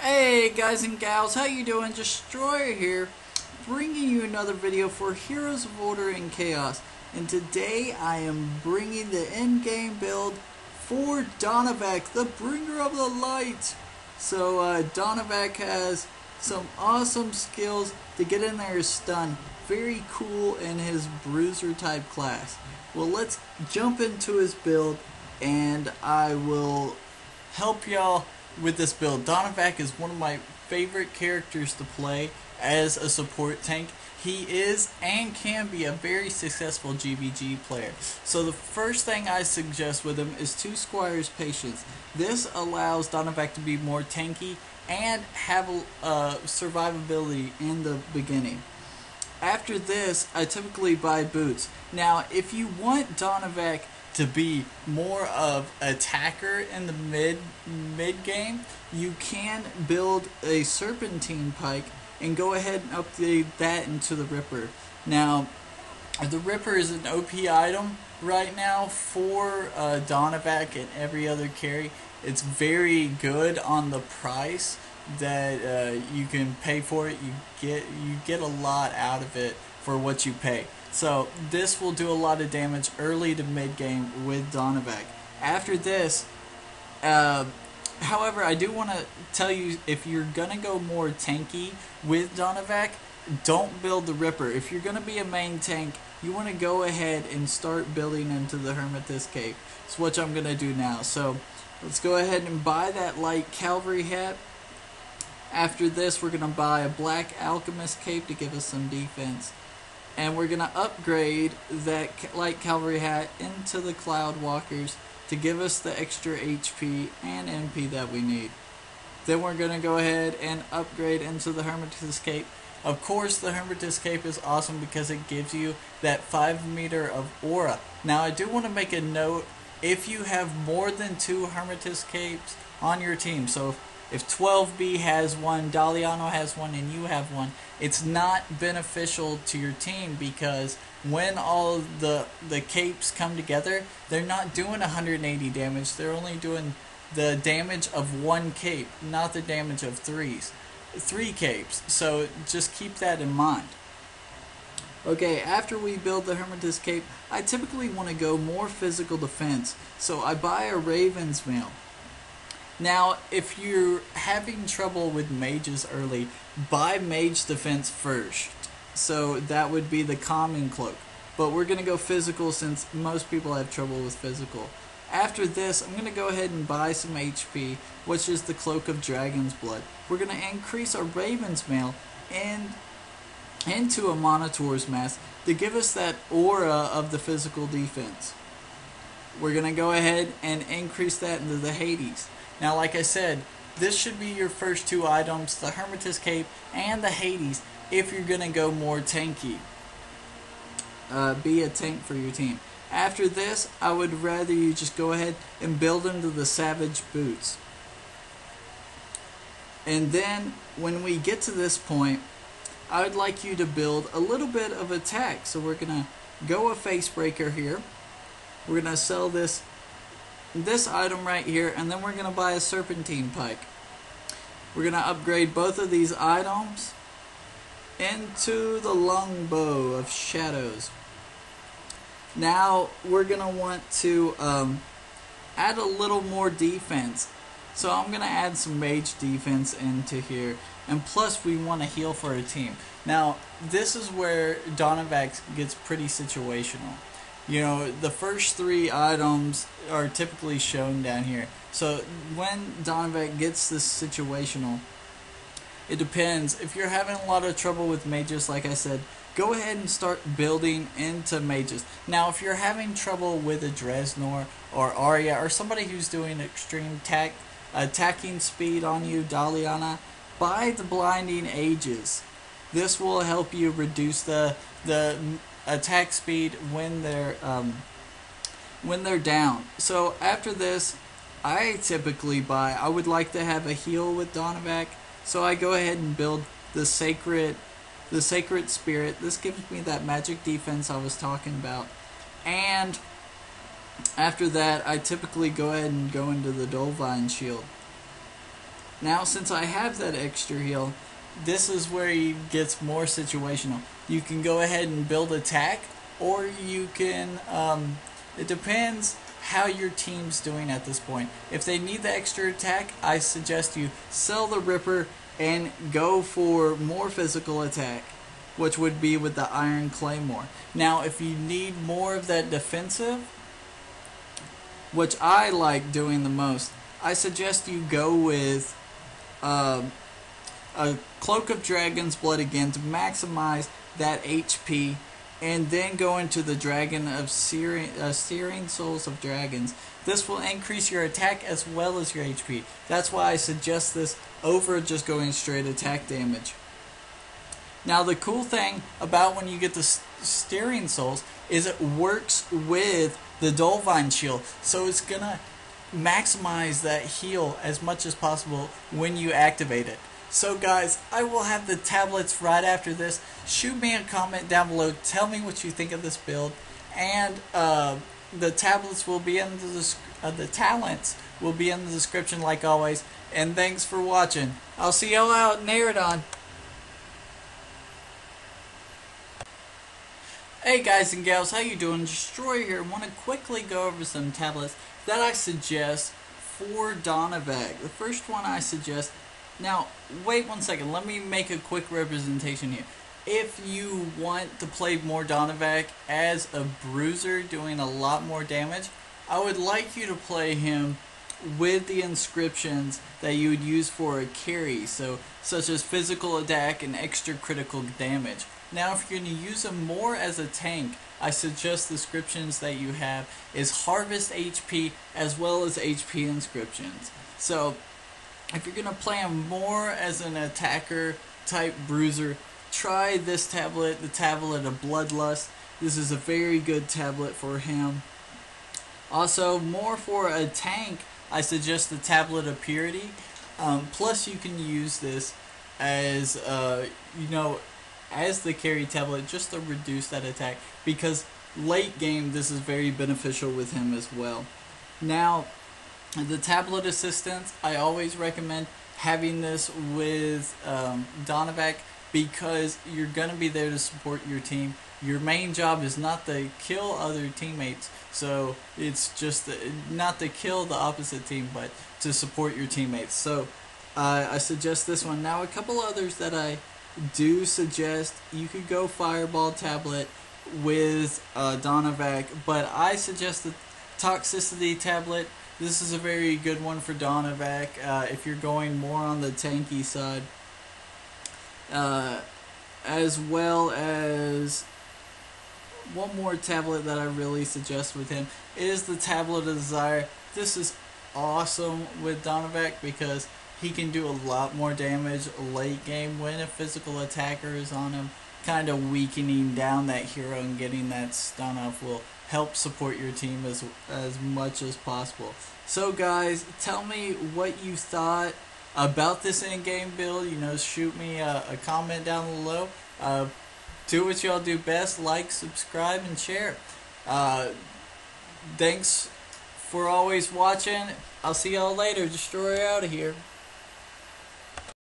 Hey guys and gals, how you doing? Destroyer here, bringing you another video for Heroes of Order and Chaos. And today I am bringing the Ingame build for Donovac, the bringer of the light. So Donovac has some awesome skills to get in there as stun. Very cool in his bruiser type class. Well, let's jump into his build and I will help y'all with this build. Donovac is one of my favorite characters to play as a support tank. He is and can be a very successful GVG player. So the first thing I suggest with him is 2 Squire's Patience. This allows Donovac to be more tanky and have survivability in the beginning. After this, I typically buy boots. Now, if you want Donovac to be more of attacker in the mid game, you can build a serpentine pike and go ahead and upgrade that into the Ripper. Now, the Ripper is an OP item right now for Donovac and every other carry. It's very good on the price that you can pay for it. You get a lot out of it for what you pay. So this will do a lot of damage early to mid game with Donovac. After this, however, I do want to tell you, if you're gonna go more tanky with Donovac, don't build the Ripper. If you're gonna be a main tank, you want to go ahead and start building into the Hermitage Cape. It's what I'm gonna do now. So let's go ahead and buy that light cavalry hat. After this, we're gonna buy a black alchemist cape to give us some defense. And we're going to upgrade that light cavalry hat into the Cloud Walkers to give us the extra HP and MP that we need. Then we're going to go ahead and upgrade into the Hermitage Cape. Of course, the Hermitage Cape is awesome because it gives you that 5 meter of aura. Now, I do want to make a note, if you have more than 2 Hermitage Capes on your team, so if 12B has one, Daliano has one, and you have one, it's not beneficial to your team because when all the capes come together, they're not doing 180 damage. They're only doing the damage of 1 cape, not the damage of 3 capes. So just keep that in mind. Okay, after we build the Hermitage Cape, I typically want to go more physical defense. So I buy a Raven's Mail. Now, if you're having trouble with mages early, buy mage defense first. So that would be the common cloak. But we're going to go physical since most people have trouble with physical. After this, I'm going to go ahead and buy some HP, which is the Cloak of Dragon's Blood. We're going to increase our Raven's Mail into a Minotaur's Mask to give us that aura of the physical defense. We're going to go ahead and increase that into the Hades. Now, like I said, this should be your first 2 items, the Hermitage Cape and the Hades, if you're going to go more tanky. Be a tank for your team. After this, I would rather you just go ahead and build into the Savage Boots. And then, when we get to this point, I would like you to build a little bit of attack. So we're going to go a Face Breaker here. We're going to sell this item right here, and then we're going to buy a Serpentine Pike. We're going to upgrade both of these items into the Longbow of Shadows. Now we're going to want to add a little more defense. So I'm going to add some mage defense into here, and plus we want to heal for a team. Now this is where Donovac gets pretty situational. You know, the first 3 items are typically shown down here. So when Donovac gets this situational, it depends. If you're having a lot of trouble with mages, like I said, go ahead and start building into mages. Now, if you're having trouble with a Dresnor or Arya or somebody who's doing extreme attacking speed on you, Daliana, buy the Blinding Ages. This will help you reduce the attack speed when they're down. So after this, I typically I would like to have a heal with Donovac, so I go ahead and build the Sacred Spirit. This gives me that magic defense I was talking about. And after that, I typically go ahead and go into the Dolvine Shield. Now, since I have that extra heal, this is where he gets more situational. You can go ahead and build attack, or you can, it depends how your team's doing at this point. If they need the extra attack, I suggest you sell the Ripper and go for more physical attack, which would be with the Iron Claymore. Now, if you need more of that defensive, which I like doing the most, I suggest you go with a Cloak of Dragon's Blood again to maximize that HP, and then go into the Dragon of Searing Souls of Dragons. This will increase your attack as well as your HP. That's why I suggest this over just going straight attack damage. Now, the cool thing about when you get the Steering Souls is it works with the Dolvine Shield, so it's gonna maximize that heal as much as possible when you activate it. So guys, I will have the tablets right after this. Shoot me a comment down below, tell me what you think of this build, and the tablets will be in the talents will be in the description like always. And thanks for watching. I'll see y'all out in Aerodon. Hey guys and gals, how you doing? Destroyer here. I want to quickly go over some tablets that I suggest for Donovac. The first one I suggest. Now, wait 1 second. Let me make a quick representation here. If you want to play more Donovac as a bruiser doing a lot more damage, I would like you to play him with the inscriptions that you would use for a carry, so such as physical attack and extra critical damage. Now, if you're going to use him more as a tank, I suggest the inscriptions that you have is Harvest HP as well as HP inscriptions. So, if you're going to play him more as an attacker type bruiser, try this tablet, the Tablet of Bloodlust. This is a very good tablet for him. Also, more for a tank, I suggest the Tablet of Purity. Plus, you can use this as, as the carry tablet just to reduce that attack, because late game this is very beneficial with him as well. Now, the Tablet Assistance, I always recommend having this with Donovac, because you're going to be there to support your team. Your main job is not to kill other teammates, so it's just not to kill the opposite team, but to support your teammates. So I suggest this one. Now, a couple others that I do suggest, you could go Fireball Tablet with Donovac, but I suggest the Toxicity Tablet. This is a very good one for Donovac if you're going more on the tanky side. As well as one more tablet that I really suggest with him is the Tablet of Desire. This is awesome with Donovac because he can do a lot more damage late game when a physical attacker is on him. Kind of weakening down that hero and getting that stun off will help support your team as much as possible. So guys, tell me what you thought about this in-game build. Shoot me a comment down below. Do what y'all do best. Like, subscribe, and share. Thanks for always watching. I'll see y'all later. Destroyer out of here.